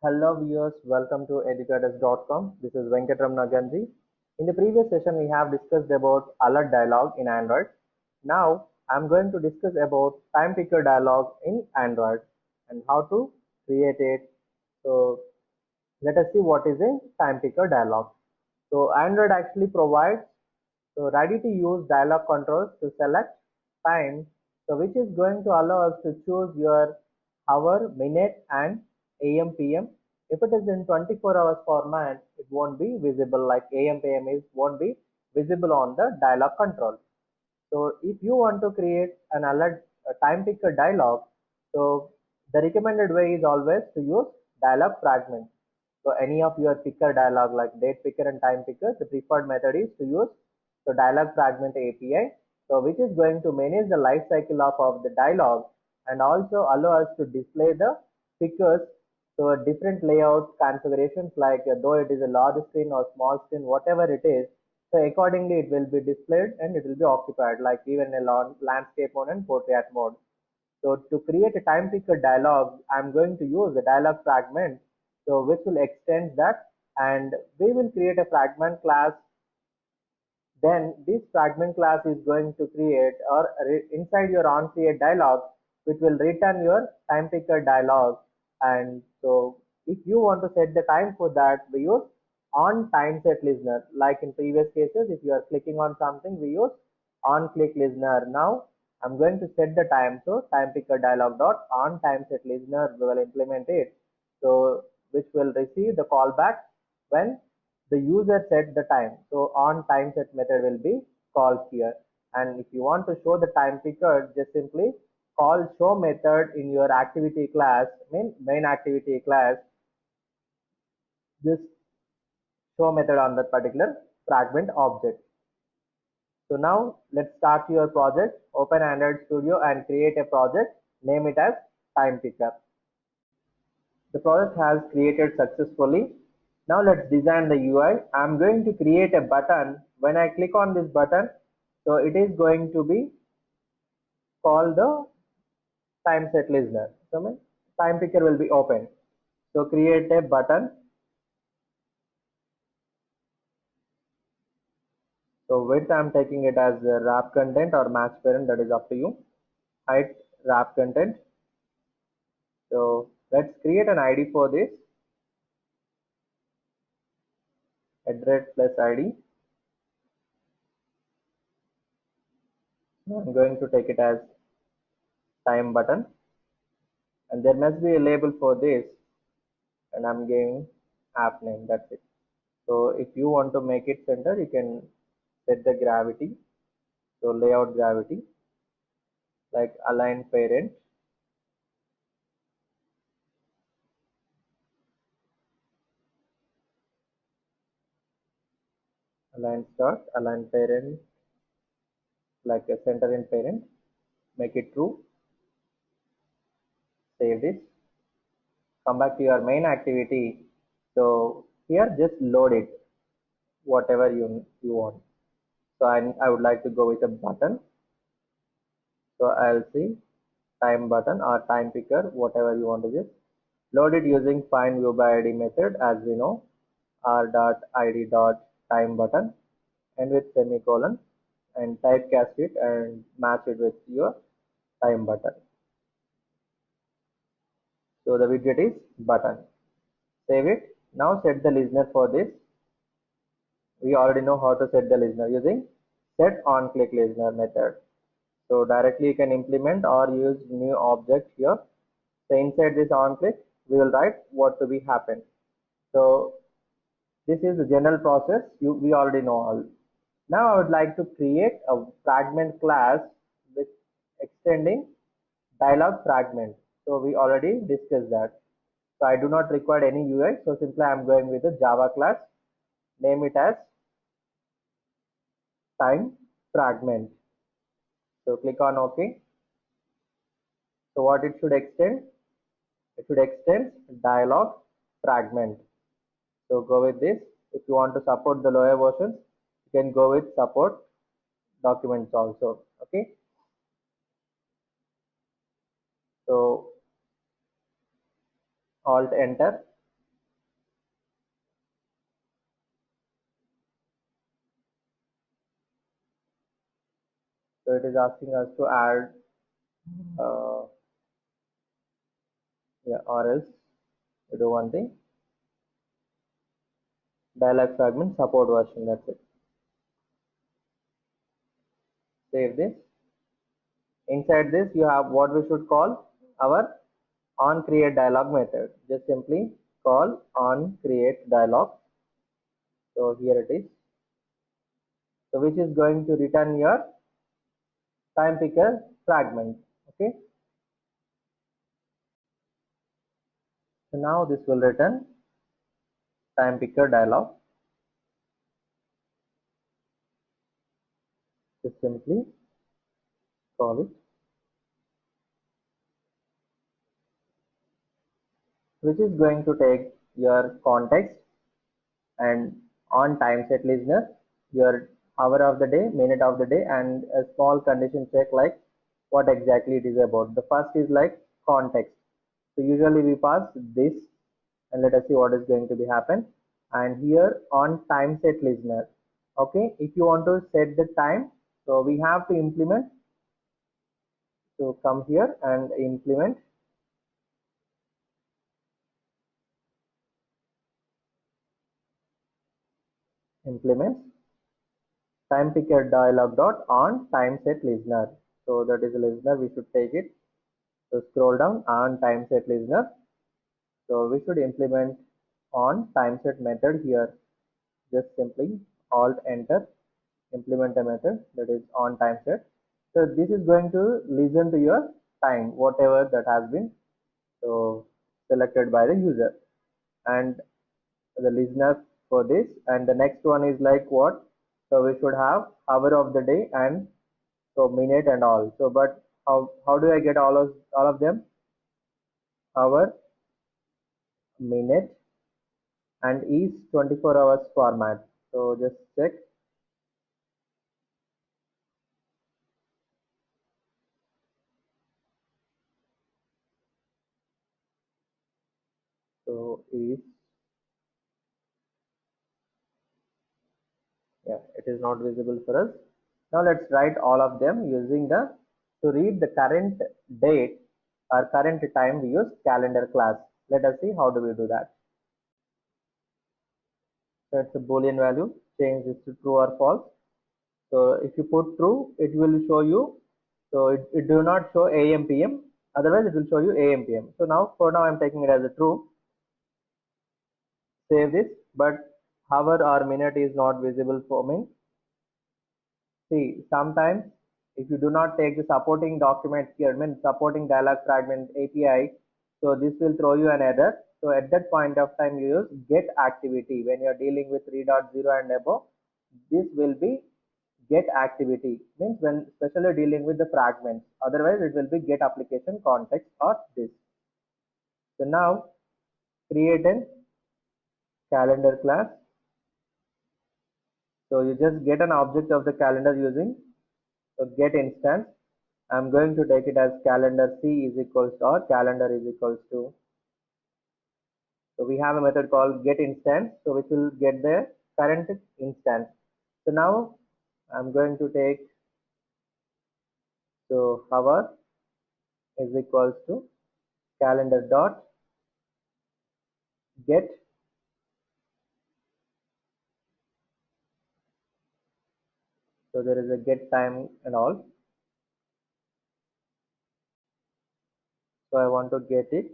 Hello viewers, welcome to educators.com. This is Venkatramana Ganji. In the previous session, we have discussed about alert dialog in Android. Now, I'm going to discuss about time picker dialog in Android and how to create it. So, let us see what is a time picker dialog. So, Android actually provides ready to use dialog controls to select time, which is going to allow us to choose your hour, minute, and AM PM. If it is in 24 hours format, it won't be visible like AM PM is won't be visible on the dialog control. So if you want to create an alert time picker dialog, so the recommended way is always to use dialog fragment. So any of your picker dialog like date picker and time picker, the preferred method is to use the dialog fragment API. So which is going to manage the life cycle of the dialog and also allow us to display the pickers. So different layout configurations like though it is a large screen or small screen, whatever it is, so accordingly it will be displayed and it will be occupied like even a landscape mode and portrait mode. So to create a time picker dialog, I'm going to use the dialog fragment, so which will extend that, and we will create a fragment class. Then this fragment class is going to create or inside your on create dialog, which will return your time picker dialog. And so if you want to set the time for that, we use on time set listener. Like in previous cases, if you are clicking on something, we use on click listener. Now I'm going to set the time. So time picker dialog dot on time set listener, we will implement it. So which will receive the callback when the user set the time. So on time set method will be called here. And if you want to show the time picker, just simply call show method in your activity class, main activity class, just show method on that particular fragment object. So now let's start your project. Open Android Studio and create a project. Name it as time picker. The project has created successfully. Now let's design the UI. I'm going to create a button. When I click on this button, so it is going to be called the time set listener. So my time picker will be open. So create a button. So width I'm taking it as wrap content or match parent, that is up to you. Height wrap content. So let's create an ID for this. Address plus ID. I'm going to take it as time button, and there must be a label for this, and I'm giving app name, that's it. So if you want to make it center, you can set the gravity. So layout gravity like align parent, align start, align parent like a center in parent, make it true. Save this, come back to your main activity. So here just load it whatever you want. So I would like to go with a button. So I'll see time button or time picker, whatever you want to just load it using find view by id method. As we know, r dot id dot time button and with semicolon, and typecast it and match it with your time button. So the widget is button. Save it. Now set the listener for this. We already know how to set the listener using set on click listener method. So directly you can implement or use new object here. So inside this on click, we will write what to be happen. So this is the general process. We already know all. Now I would like to create a fragment class with extending dialog fragment. So we already discussed that. So I do not require any UI. So simply I am going with the Java class. Name it as time fragment. So click on OK. So what it should extend? It should extend dialog fragment. So go with this. If you want to support the lower versions, you can go with support documents also. Okay. So alt enter. is asking us to add yeah, or else we do one thing, dialog fragment support version, that's it. Save this. Inside this you have what we should call our on create dialog method. Just simply call on create dialog. So here it is. So which is going to return your time picker fragment. Okay. So now this will return time picker dialog. Just simply call it, which is going to take your context and on time set listener, your hour of the day, minute of the day, and a small condition check like what exactly it is about. The first is like context. So usually we pass this and let us see what is going to be happen. And here on time set listener. Okay, if you want to set the time, so we have to implement. So come here and implement implements time picker dialog dot on time set listener. So that is a listener, we should take it. So scroll down on time set listener. So we should implement on time set method here. Just simply alt enter, implement a method that is on time set. So this is going to listen to your time, whatever that has been so selected by the user, and the listener for this. And the next one is like what? So we should have hour of the day and so minute and all. So but how do I get all of them? Hour, minute, and is 24 hours format. So just check. So is, yeah, it is not visible for us. Now let's write all of them using the, to read the current date or current time we use calendar class. Let us see how do we do that. So it's a boolean value, change this to true or false. So if you put true, it will show you, so it do not show AM PM, otherwise it will show you AM PM. So now for now I'm taking it as a true. Save this, but hour or minute is not visible for me. See, sometimes if you do not take the supporting documents here, means supporting dialog fragment API, so this will throw you an error. So at that point of time you use get activity when you are dealing with 3.0 and above. This will be get activity, means when especially dealing with the fragments. Otherwise it will be get application context or this. So now create a calendar class. So you just get an object of the calendar using get instance. I'm going to take it as calendar C is equals to or calendar is equals to. So we have a method called get instance, so which will get the current instance. So now I'm going to take, so hour is equals to calendar dot get. So there is a get time and all. So I want to get it,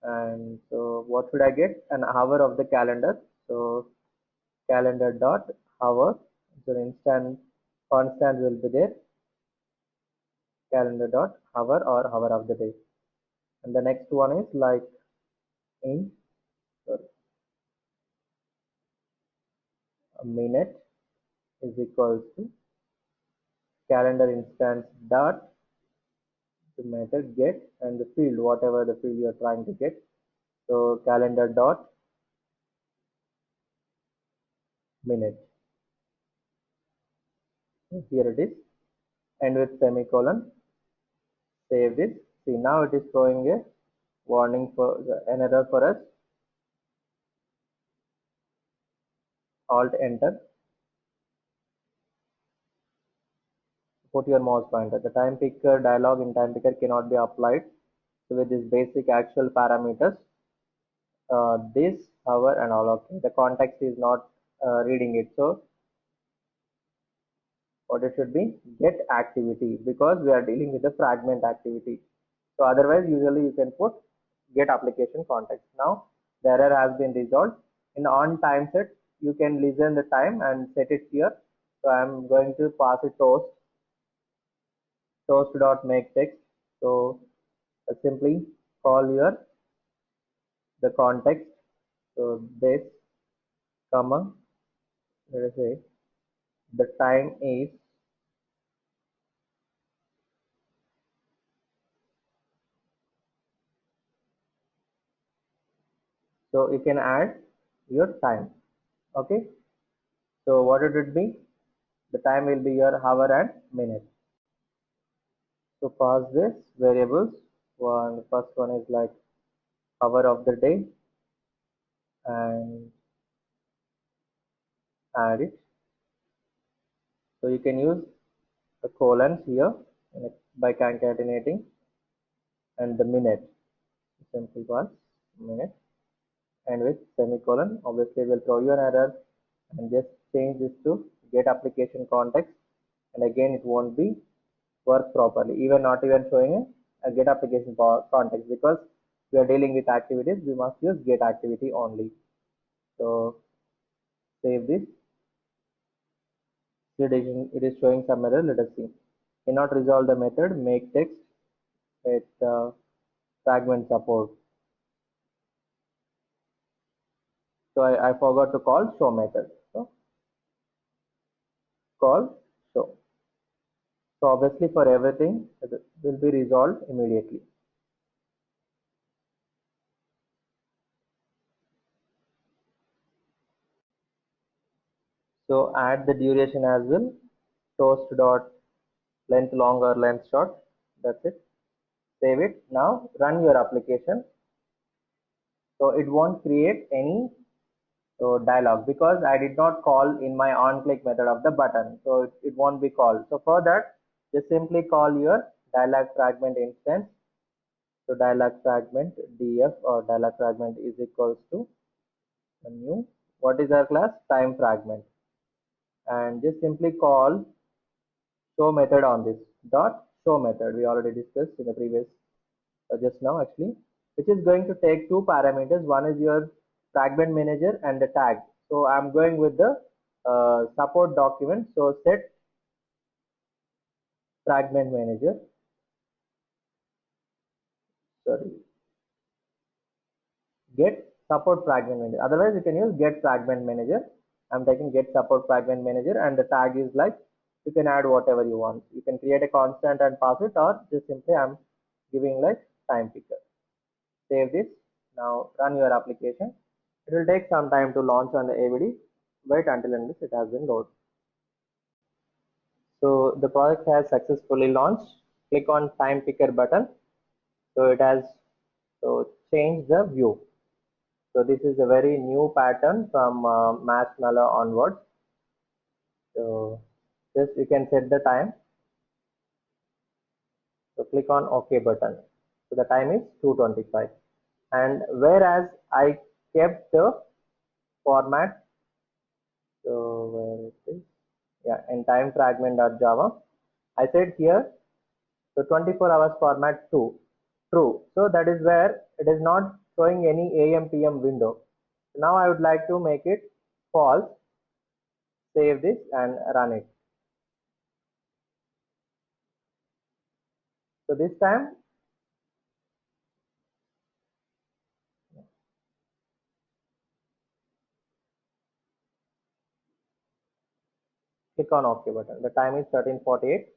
and so what should I get? An hour of the calendar. So calendar dot hour. So instant constant will be there. Calendar dot hour or hour of the day. And the next one is like in, sorry, a minute is equals to calendar instance dot the method get and the field, whatever the field you are trying to get. So calendar dot minute. So here it is, end with semicolon. Save this. See, now it is showing a warning for an error for us. Alt enter. put your mouse pointer. The time picker dialog in time picker cannot be applied. So with this basic actual parameters, this, hour and all. Okay, the context is not reading it. So what it should be? Get activity, because we are dealing with the fragment activity. So otherwise, usually you can put get application context. Now the error has been resolved. In on time set, you can listen the time and set it here. So I am going to pass it toast dot make text. So simply call your the context. So this comma, let us say the time is, so you can add your time. Okay, so what it would be? The time will be your hour and minute. So pass this variables. First one is like hour of the day and add it. So you can use the colons here by concatenating, and the minute, simple was minute, and with semicolon. Obviously will throw you an error, and just change this to get application context, and again it won't be work properly, even not even showing a get application context, because we are dealing with activities, we must use get activity only. So save this. It is showing some error. Let us see. Cannot resolve the method make text with fragment support. So I forgot to call show method. So call show. So obviously for everything it will be resolved immediately. So add the duration as well. Toast dot length long or length short. That's it. Save it. Now run your application. So it won't create any dialog, because I did not call in my on click method of the button, so it won't be called. So for that, just simply call your dialog fragment instance. So dialog fragment df or dialog fragment is equals to a new, what is our class? Time fragment, and just simply call show method on this dot show method. We already discussed in the previous just now actually, which is going to take two parameters. One is your fragment manager and the tag. So I'm going with the support document. So set fragment manager, sorry, get support fragment manager. Otherwise you can use get fragment manager. I'm taking get support fragment manager, and the tag is like, you can add whatever you want. You can create a constant and pass it, or just simply I'm giving like time picker. Save this. Now run your application. It will take some time to launch on the AVD. Wait until unless it has been loaded. So the project has successfully launched. Click on time picker button. So it has changed the view. So this is a very new pattern from Marshmallow onwards. So just you can set the time. So click on OK button. So the time is 2:25. And whereas I kept the format, so where it is, yeah, in time fragment.java, I said here, so 24 hours format true. So that is where it is not showing any AM PM window. Now I would like to make it false. Save this and run it. So this time click on OK button. The time is 13:48.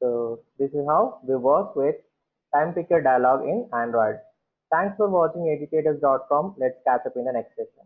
So this is how we work with time picker dialog in Android. Thanks for watching educators.com. Let's catch up in the next session.